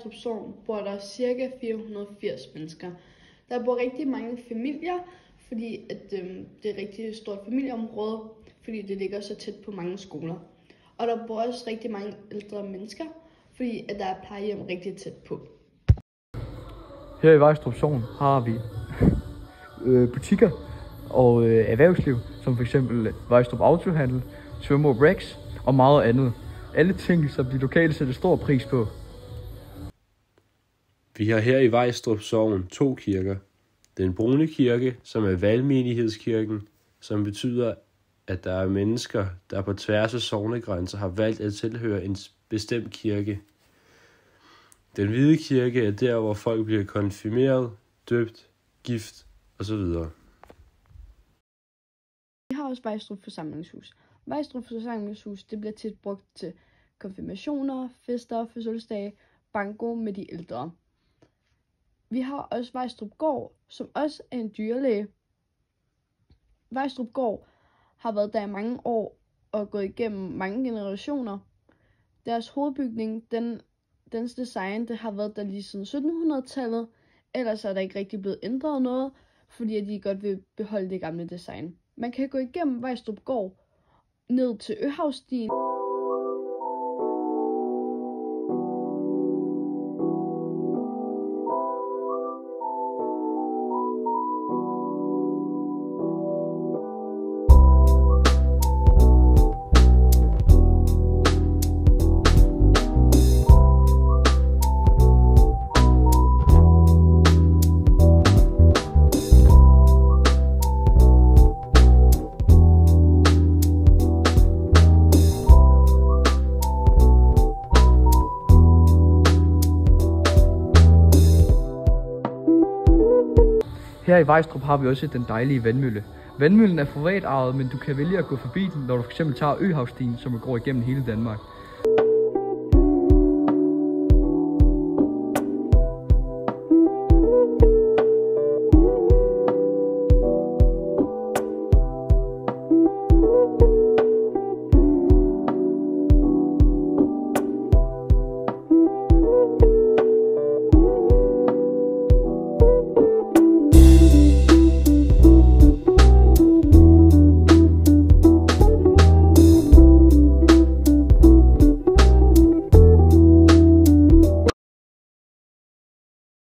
Vejstrup Sogn bor der ca. 480 mennesker. Der bor rigtig mange familier, fordi at, det er et rigtig stort familieområde, fordi det ligger så tæt på mange skoler. Og der bor også rigtig mange ældre mennesker, fordi at der er plejehjem rigtig tæt på. Her i Vejstrup Sogn har vi butikker og erhvervsliv, som f.eks. Vejstrup Autohandel, Svømmer Rex og meget andet. Alle ting, som de lokale sætter stor pris på. Vi har her i Vejstrup Sogn 2 kirker. Den brune kirke, som er valgmenighedskirken, som betyder, at der er mennesker, der på tværs af sognegrænser har valgt at tilhøre en bestemt kirke. Den hvide kirke er der, hvor folk bliver konfirmeret, døbt, gift osv. Vi har også Vejstrup Forsamlingshus. Vejstrup Forsamlingshus det bliver tit brugt til konfirmationer, fester, fødselsdage, banko med de ældre. Vi har også Vejstrup Gård, som også er en dyrlæge. Vejstrup Gård har været der i mange år og gået igennem mange generationer. Deres hovedbygning, dens design, det har været der lige siden 1700-tallet. Ellers er der ikke rigtig blevet ændret noget, fordi de godt vil beholde det gamle design. Man kan gå igennem Vejstrup Gård ned til Øhavsstien. Her i Vejstrup har vi også den dejlige vandmølle. Vandmøllen er privatejet, men du kan vælge at gå forbi den, når du f.eks. tager Øhavsstien, som går igennem hele Danmark.